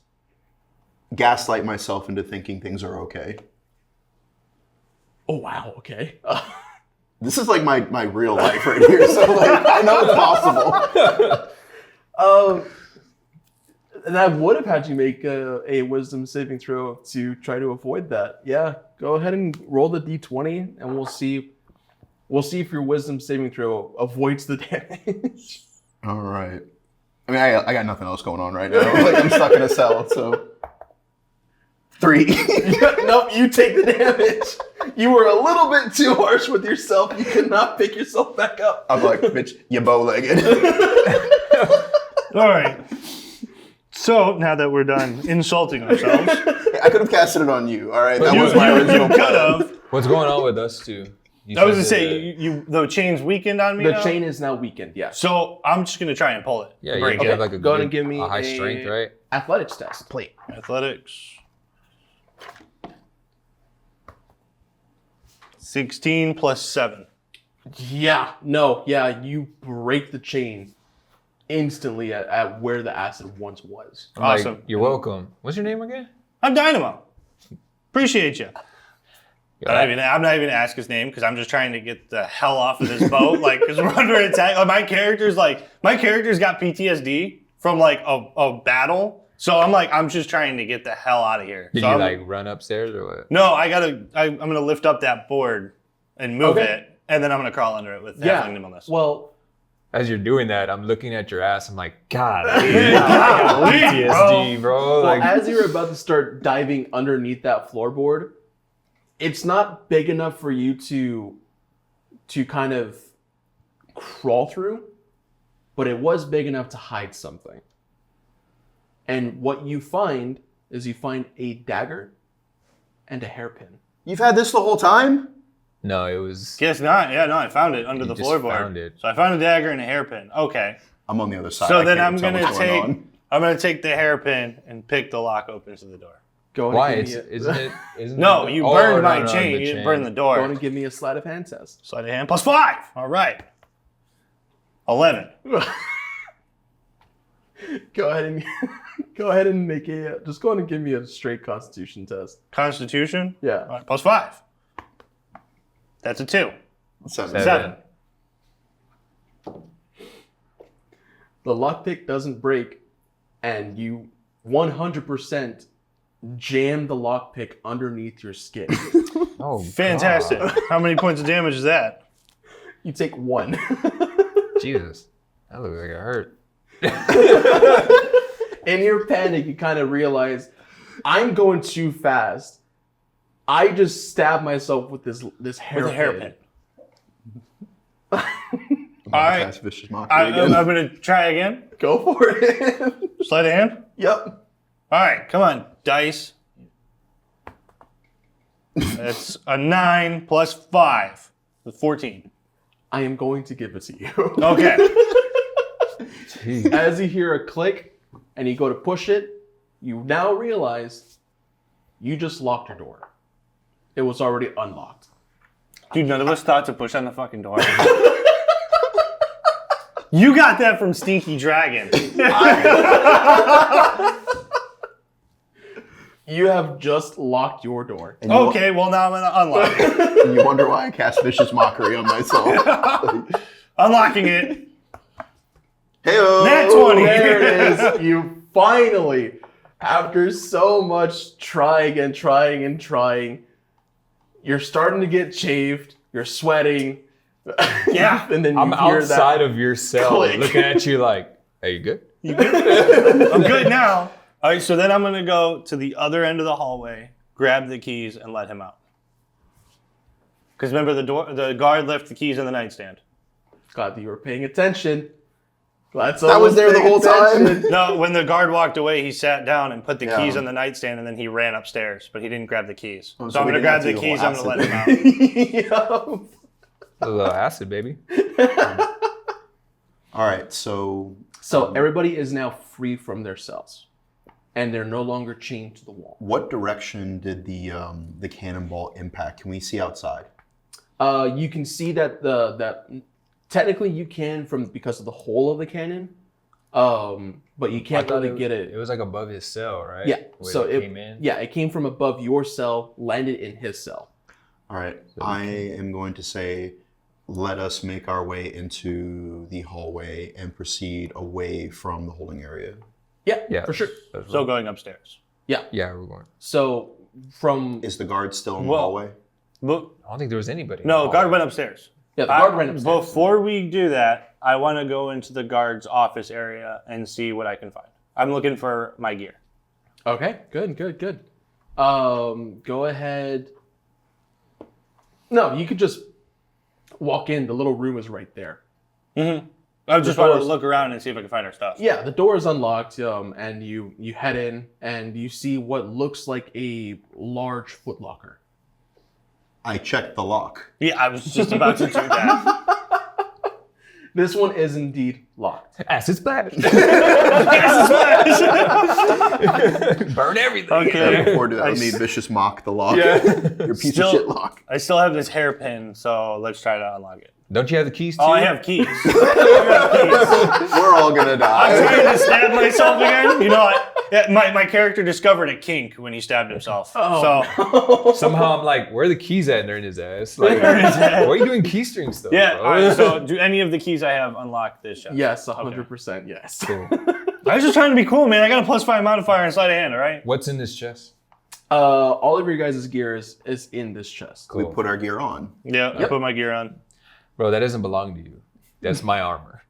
Gaslight myself into thinking things are okay. Oh, wow, okay. This is like my real life right here, so like, I know it's possible. And I would have had you make a wisdom saving throw to try to avoid that. Yeah, go ahead and roll the d20, and we'll see if your wisdom saving throw avoids the damage. All right. I mean, I got nothing else going on right now. Like, I'm stuck in a cell, so 3. Nope, you take the damage. You were a little bit too harsh with yourself. You could not pick yourself back up. I'm like, bitch, you bow-legged. All right. So now that we're done insulting ourselves, I could have casted it on you. All right, that you was my original could plan. have. What's going on with us two? I was gonna say the chain's weakened on me. The now? chain is now weakened, yes. So I'm just gonna try and pull it. Yeah, you break have it. like a Go ahead good, and give me a high a- strength, right? Athletics test, plate. Athletics. 16 plus 7. Yeah, you break the chain instantly at where the acid once was. I'm like, Awesome. you're welcome. What's your name again? I'm Dynamo. Appreciate you. Yeah. I'm not even gonna ask his name because I'm just trying to get the hell off of this boat. Like, because we're under attack. Like, my character's got PTSD from like a battle, So I'm just trying to get the hell out of here. Did so you I'm, run upstairs or what? No, I'm gonna lift up that board and move it, and then I'm gonna crawl under it with halfling nimbleness. Well, As you're doing that, I'm looking at your ass. I'm like, God, I got PTSD, bro. well, Like, as you're about to start diving underneath that floorboard, it's not big enough for you to kind of crawl through, but it was big enough to hide something. And what you find is a dagger and a hairpin. You've had this the whole time? no, it was. Guess not. Yeah, no, I found it under the just floorboard. found it. So I found a dagger and a hairpin. Okay. I'm on the other side. So I then can't I'm tell gonna what's going on. I'm gonna take the hairpin and pick the lock open to the door. Go Why? ahead and Isn't it? No, you burned my no, chain. the You didn't chain. burn the go door. and give me a sleight of hand test. Sleight of hand plus 5. All right. 11. Go ahead and make just go ahead and give me a straight Constitution test. Constitution. Yeah. All right, plus 5. That's a 2. 7. The lockpick doesn't break, and you 100% jam the lockpick underneath your skin. Oh, Fantastic. God. How many points of damage is that? You take 1. Jesus, that looks like it hurt. In your panic, you kind of realize, I'm going too fast. I just stabbed myself with this hairpin. With a hairpin. All right. Cast vicious mockery I'm again. going to try again. Go for it. Sleight of hand. Yep. All right, come on, dice. That's a 9 plus 5. That's 14. I am going to give it to you. Okay. Jeez. As you hear a click and you go to push it, you now realize you just locked your door. It was already unlocked. Dude, none of us thought to push on the fucking door. You got that from Stinky Dragon. You have just locked your door. And you, Okay, well now I'm going to unlock it. and you wonder why I cast vicious mockery on myself. Unlocking it. Hey-o! Nat 20. There it is. You finally, after so much trying, you're starting to get shaved. You're sweating. Yeah. And then you I'm hear outside that. of your cell click. looking at you like, are you good? I'm good now. All right, so then I'm going to go to the other end of the hallway, grab the keys, and let him out. Because remember, the guard left the keys in the nightstand. Glad that you were paying attention. Glad That was there the whole time? No, when the guard walked away, he sat down and put the Yeah. keys on the nightstand, and then he ran upstairs, but he didn't grab the keys. Oh, so so I'm we going to grab didn't the have to keys, do I'm the going whole to let him out. Yup. A little acid, baby. All right, so So everybody is now free from their cells, and they're no longer chained to the wall. what direction did the cannonball impact? Can we see outside? You can see that that technically you can because of the hole of the cannon, but you can't really get it. It was like above his cell, right? Yeah. Where So it came in. Yeah, it came from above your cell, landed in his cell. All right, I am going to say, let us make our way into the hallway and proceed away from the holding area. Yeah, Yeah, for sure. that's So right. going upstairs. Yeah. Yeah, we're going. So from Is the guard still in the Well- hallway? But, I don't think there was anybody. no, in the guard hallway. went upstairs. yeah, the guard ran upstairs. Before we do that, I want to go into the guard's office area and see what I can find. I'm looking for my gear. Okay, good. Go ahead. No, you could just walk in. The little room is right there. I just want to doors- look around and see if I can find our stuff. Yeah, the door is unlocked, and you head in, and you see what looks like a large footlocker. I checked the lock. Yeah, I was just about to do that. This one is indeed locked. Acid splash. Burn everything. Okay. Before I do that, I let me s- vicious mock the lock. Yeah. Your piece Still- of shit lock. I still have this hairpin, so let's try to unlock it. Don't you have the keys too? Oh, I have keys. I have keys. We're all gonna I'm die. trying to stab myself again. You know what? Yeah, my character discovered a kink when he stabbed himself. So Somehow I'm like, where are the keys at? And they're in his ass. Like, why are you doing keystring stuff? yeah. bro? All right. So do any of the keys I have unlock this shot? Yes, 100%. Yes. Cool. I was just trying to be cool, man. I got a +5 modifier in sleight of hand, all right? What's in this chest? All of your guys' gear is in this chest. We put our gear on. Yeah, I put my gear on. Bro, that doesn't belong to you. That's my armor.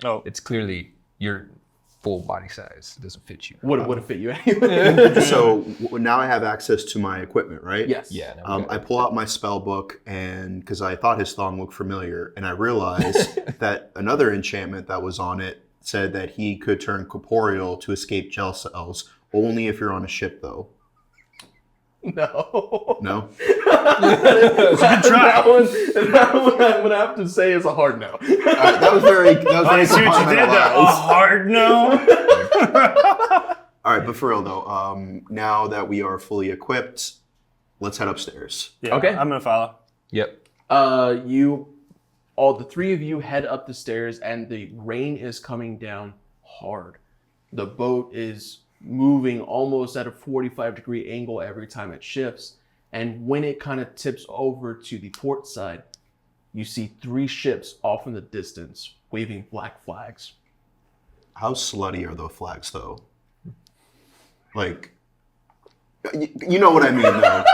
Oh. It's clearly your full body size. It doesn't fit you. Would have fit you anyway. So now I have access to my equipment, right? Yes. Yeah. No, I pull out my spell book, and because I thought his thong looked familiar, and I realized that another enchantment that was on it said that he could turn corporeal to escape jail cells, only if you're on a ship, though. No. No? That one I'm gonna have to say is a hard no. That was very I see what you did there. A hard no. All right, but for real though, now that we are fully equipped, let's head upstairs. Yeah, Okay. I'm gonna follow. Yep. The three of you head up the stairs, and the rain is coming down hard. The boat is moving almost at a 45-degree angle every time it shifts. And when it kind of tips over to the port side, you see 3 ships off in the distance waving black flags. How slutty are those flags though? Like, you know what I mean though.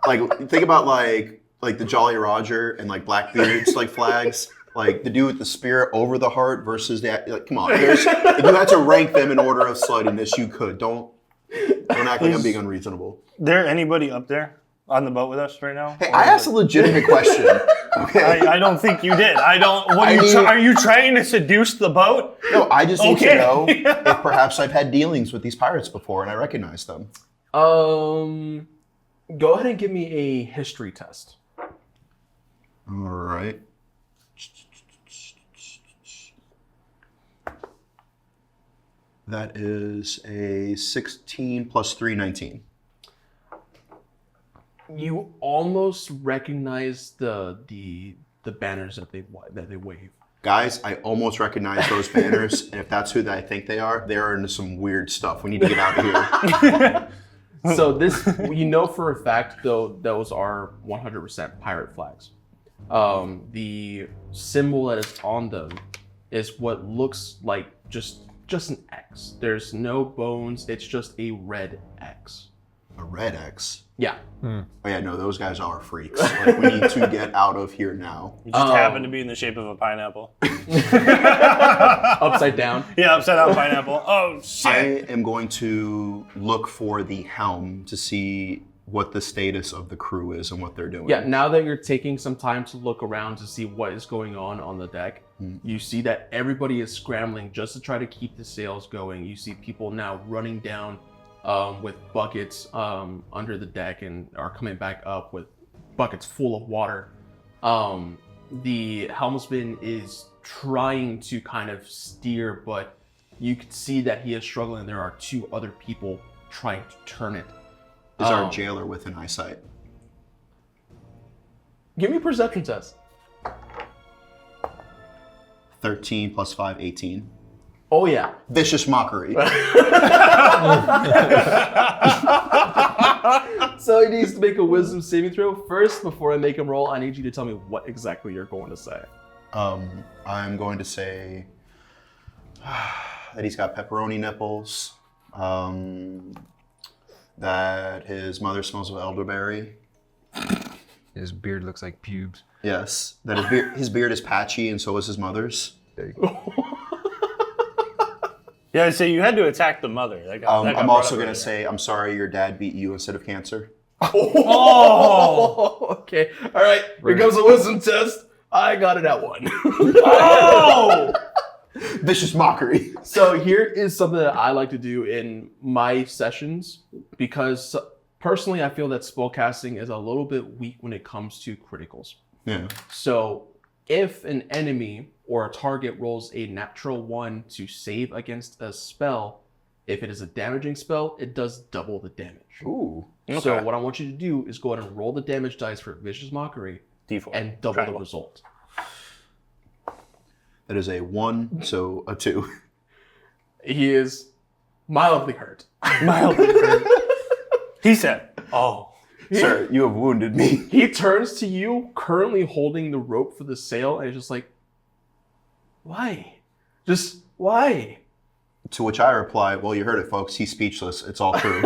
Like, think about like the Jolly Roger and like Blackbeard's like flags. Like the dude with the spear over the heart versus that. Like, come on, if you had to rank them in order of sluttiness, you could. Don't act like I'm being unreasonable. There anybody up there on the boat with us right now? Hey, I asked a legitimate question. Okay. I don't think you did. I don't. Are you trying to seduce the boat? No, I just need to Okay. know if perhaps I've had dealings with these pirates before and I recognize them. Go ahead and give me a history test. All right. That is a 16 plus 3, 19. You almost recognize the banners that they wave. Guys, I almost recognize those banners, and if that's who I think they are, they're into some weird stuff. We need to get out of here. So this, for a fact, though, those are 100% pirate flags. The symbol that is on them is what looks like just an X. There's no bones. It's just a red X. A red X. Yeah. Oh yeah, no, those guys are freaks. Like, we need to get out of here now. You just happen to be in the shape of a pineapple. Upside down. Yeah, upside down pineapple. Oh shit! I am going to look for the helm to see what the status of the crew is and what they're doing. Yeah, now that you're taking some time to look around to see what is going on the deck, you see that everybody is scrambling just to try to keep the sails going. You see people now running down with buckets under the deck and are coming back up with buckets full of water. The helmsman is trying to kind of steer, but you can see that he is struggling. There are 2 other people trying to turn it. Is our jailer within eyesight? Give me a perception test. 13 plus 5, 18. Oh yeah. Vicious mockery. So he needs to make a wisdom saving throw. First, before I make him roll, I need you to tell me what exactly you're going to say. I'm going to say that he's got pepperoni nipples, that his mother smells of elderberry. His beard looks like pubes. Yes, that his beard is patchy and so is his mother's. There you go. Yeah, so you had to attack the mother. That got I'm brought also up going to earlier. say, I'm sorry your dad beat you instead of cancer. Oh! Okay. All right. Here comes a wisdom test. I got it at 1. Oh! Vicious mockery. So here is something that I like to do in my sessions, because personally I feel that spellcasting is a little bit weak when it comes to criticals. Yeah. So if an enemy or a target rolls a natural 1 to save against a spell, if it is a damaging spell, it does double the damage. Ooh. So what I want you to do is go ahead and roll the damage dice for Vicious Mockery D4. and double the result. That is a 1, so a 2. He is mildly hurt. Mildly hurt. He said, "Oh, Sir, you have wounded me. He turns to you, currently holding the rope for the sail, and is just like, why? Just Why? To which I reply, well, you heard it, folks. He's speechless. It's all true.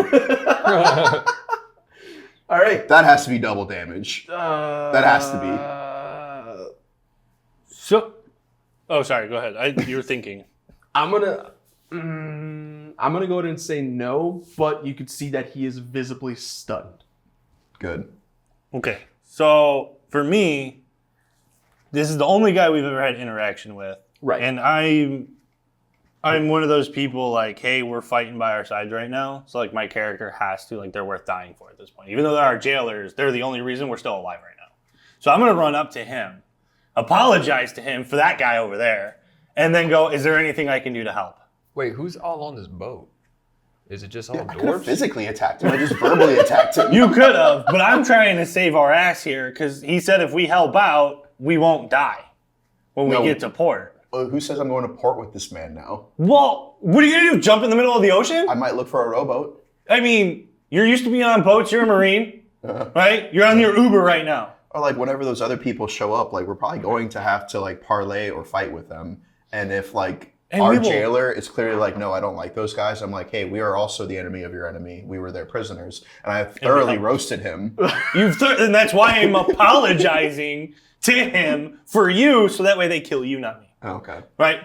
All right. That has to be double damage. That has to be. So, oh, sorry. Go ahead. You were thinking. I'm gonna go ahead and say no, but you could see that he is visibly stunned. Good. Okay. So for me, this is the only guy we've ever had interaction with. Right. And I'm one of those people like, hey, we're fighting by our sides right now. So like my character has to, like, they're worth dying for at this point. Even though they're our jailers, they're the only reason we're still alive right now. So I'm going to run up to him, apologize to him for that guy over there, and then go, is there anything I can do to help? Wait, who's all on this boat? Is it just all I could have dwarves? physically attacked him. I just verbally attacked him. You could have, but I'm trying to save our ass here because he said if we help out, we won't die when we get to port. Who says I'm going to port with this man now? Well, what are you going to do? Jump in the middle of the ocean? I might look for a rowboat. I mean, you're used to being on boats. You're a Marine, right? You're on your Uber right now. Or like whenever those other people show up, like we're probably going to have to like parlay or fight with them. And if like our jailer is clearly like, no, I don't like those guys. I'm like, hey, we are also the enemy of your enemy. We were their prisoners. And I thoroughly roasted him. And that's why I'm apologizing to him for you, so that way they kill you, not me. Oh, okay. Right?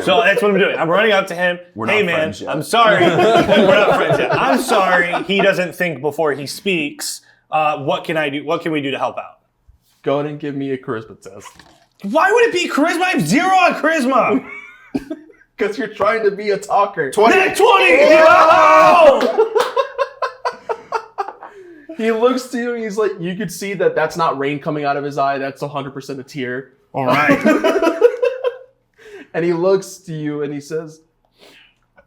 So that's what I'm doing. I'm running up to him. We're hey, not man, friends yet. I'm sorry. We're not friends yet. I'm sorry. He doesn't think before he speaks. What can I do? What can we do to help out? Go ahead and give me a charisma test. Why would it be charisma? I have 0 on charisma. Because you're trying to be a talker. 20. Net 20! Oh! He looks to you and he's like, you could see that that's not rain coming out of his eye. That's 100% a tear. All right. And he looks to you and he says,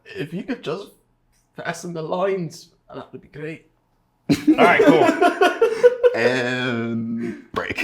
if you could just fasten the lines, that would be great. All right, cool. And break.